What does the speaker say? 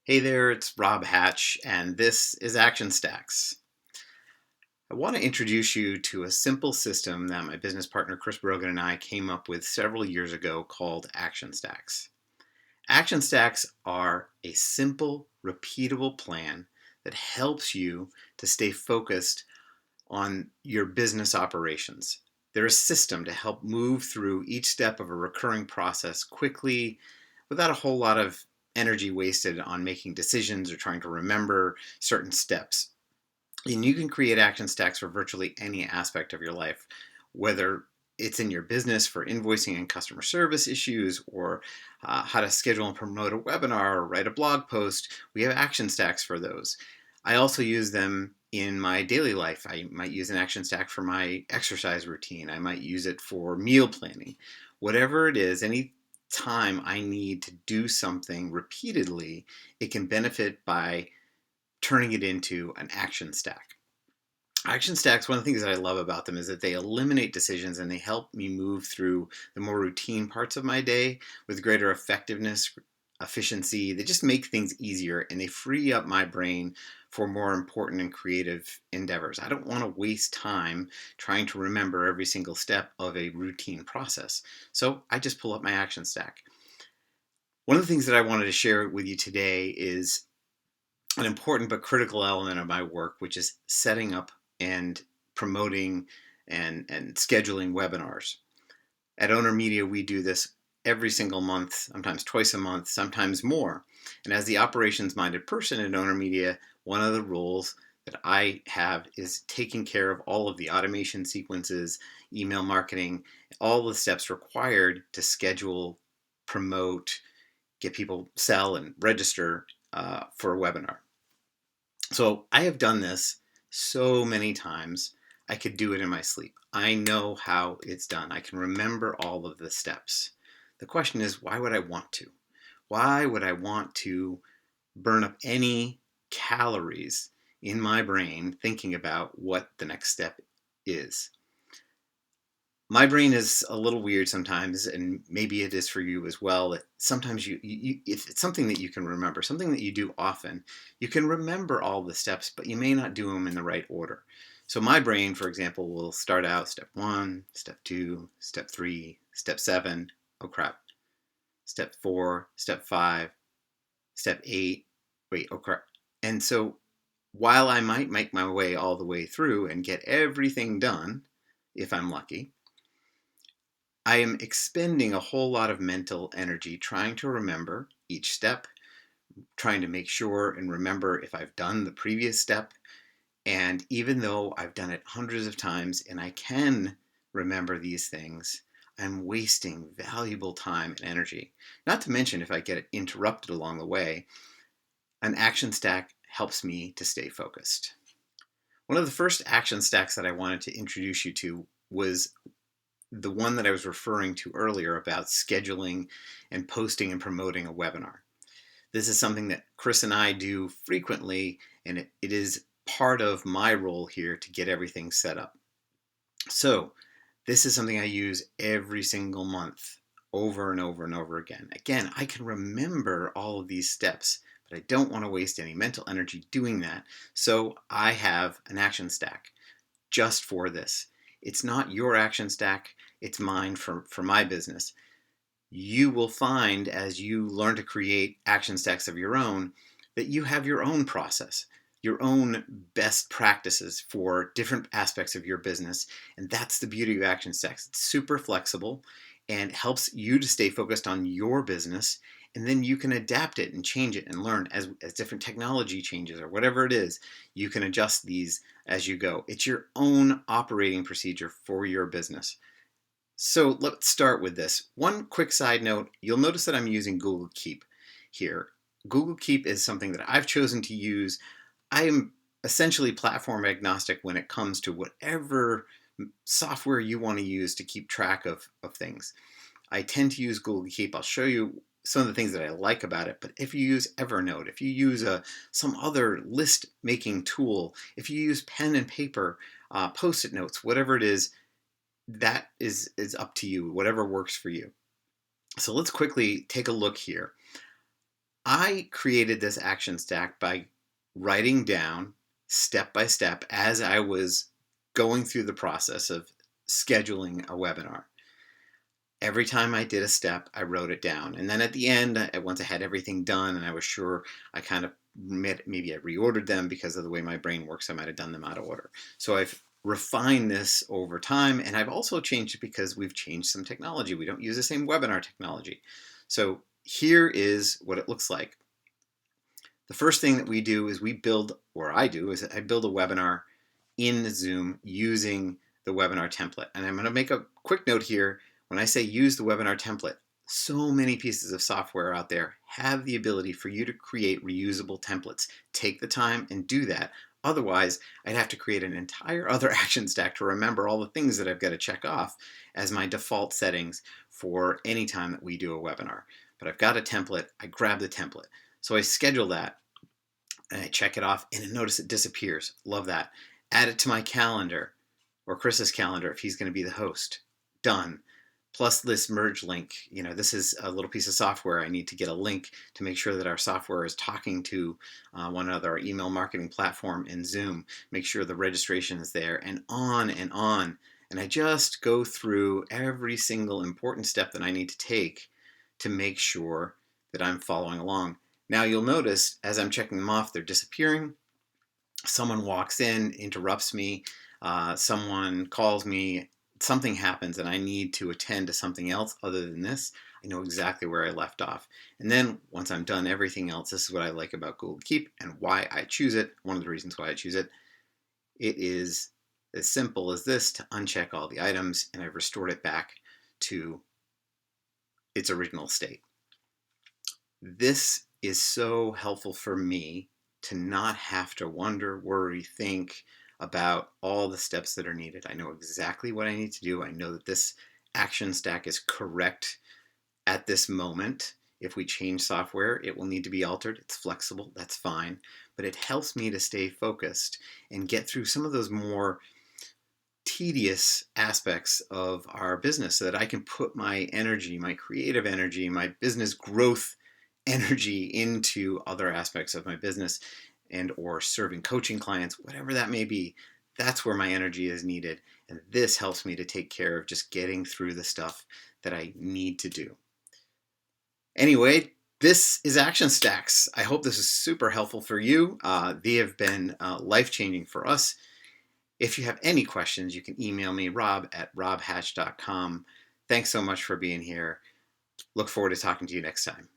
Hey there, it's Rob Hatch, and this is ActionStacks. I want to introduce you to a simple system that my business partner Chris Brogan and I came up with several years ago called ActionStacks. ActionStacks are a simple, repeatable plan that helps you to stay focused on your business operations. They're a system to help move through each step of a recurring process quickly without a whole lot of energy wasted on making decisions or trying to remember certain steps. And you can create action stacks for virtually any aspect of your life, whether it's in your business for invoicing and customer service issues, or how to schedule and promote a webinar or write a blog post. We have action stacks for those. I also use them in my daily life. I might use an action stack for my exercise routine. I might use it for meal planning. Whatever it is, any time I need to do something repeatedly, it can benefit by turning it into an action stack. Action stacks, one of the things that I love about them is that they eliminate decisions and they help me move through the more routine parts of my day with greater effectiveness, efficiency. They just make things easier and they free up my brain for more important and creative endeavors. I don't want to waste time trying to remember every single step of a routine process. So I just pull up my action stack. One of the things that I wanted to share with you today is an important but critical element of my work, which is setting up and promoting and scheduling webinars. At Owner Media, we do this every single month, sometimes twice a month, sometimes more. And as the operations-minded person at Owner Media, one of the roles that I have is taking care of all of the automation sequences, email marketing, all the steps required to schedule, promote, get people sell and register for a webinar. So I have done this so many times, I could do it in my sleep. I know how it's done. I can remember all of the steps. The question is, why would I want to? Why would I want to burn up any calories in my brain thinking about what the next step is? My brain is a little weird sometimes, and maybe it is for you as well. That sometimes if it's something that you can remember, something that you do often, you can remember all the steps, but you may not do them in the right order. So my brain, for example, will start out step 1, step 2, step 3, step 7. Oh crap. Step 4, step 5, step 8. Wait, oh crap. And so while I might make my way all the way through and get everything done, if I'm lucky, I am expending a whole lot of mental energy trying to remember each step, trying to make sure and remember if I've done the previous step. And even though I've done it hundreds of times and I can remember these things, I'm wasting valuable time and energy. Not to mention, if I get interrupted along the way, an action stack helps me to stay focused. One of the first action stacks that I wanted to introduce you to was the one that I was referring to earlier about scheduling and posting and promoting a webinar. This is something that Chris and I do frequently, and it is part of my role here to get everything set up. So this is something I use every single month, over and over and over again. Again, I can remember all of these steps, but I don't want to waste any mental energy doing that. So I have an action stack just for this. It's not your action stack, it's mine for my business. You will find as you learn to create action stacks of your own that you have your own process, your own best practices for different aspects of your business. And that's the beauty of action stacks. It's super flexible and helps you to stay focused on your business. And then you can adapt it and change it and learn as different technology changes or whatever it is. You can adjust these as you go. It's your own operating procedure for your business. So let's start with this. One quick side note, you'll notice that I'm using Google Keep here. Google Keep is something that I've chosen to use. I am essentially platform agnostic when it comes to whatever software you want to use to keep track of things. I tend to use Google Keep. I'll show you some of the things that I like about it, but if you use Evernote, if you use some other list making tool, if you use pen and paper, post-it notes, whatever it is, that is up to you, whatever works for you. So let's quickly take a look here. I created this action stack by writing down step by step as I was going through the process of scheduling a webinar. Every time I did a step, I wrote it down. And then at the end, once I had everything done and I was sure, I kind of maybe I reordered them because of the way my brain works. I might have done them out of order. So I've refined this over time, and I've also changed it because we've changed some technology. We don't use the same webinar technology. So here is what it looks like. The first thing that we do is we build, or I do, is I build a webinar in Zoom using the webinar template. And I'm going to make a quick note here. When I say use the webinar template, so many pieces of software out there have the ability for you to create reusable templates. Take the time and do that. Otherwise, I'd have to create an entire other action stack to remember all the things that I've got to check off as my default settings for any time that we do a webinar. But I've got a template, I grab the template. So I schedule that and I check it off and notice it disappears. Love that. Add it to my calendar or Chris's calendar if he's going to be the host. Done. Plus this merge link. This is a little piece of software. I need to get a link to make sure that our software is talking to one another, our email marketing platform in Zoom. Make sure the registration is there, and on and on. And I just go through every single important step that I need to take to make sure that I'm following along. Now you'll notice as I'm checking them off, they're disappearing. Someone walks in, interrupts me, someone calls me, something happens and I need to attend to something else other than this. I know exactly where I left off. And then once I'm done everything else, this is what I like about Google Keep and why I choose it. One of the reasons why I choose it. It is as simple as this to uncheck all the items, and I've restored it back to its original state. This is so helpful for me to not have to wonder, worry, think about all the steps that are needed. I know exactly what I need to do. I know that this action stack is correct at this moment. If we change software, it will need to be altered. It's flexible, that's fine. But it helps me to stay focused and get through some of those more tedious aspects of our business so that I can put my energy, my creative energy, my business growth energy into other aspects of my business and or serving coaching clients, whatever that may be. That's where my energy is needed. And this helps me to take care of just getting through the stuff that I need to do. Anyway, this is ActionStacks. I hope this is super helpful for you. They have been life-changing for us. If you have any questions, you can email me, rob@robhatch.com. Thanks so much for being here. Look forward to talking to you next time.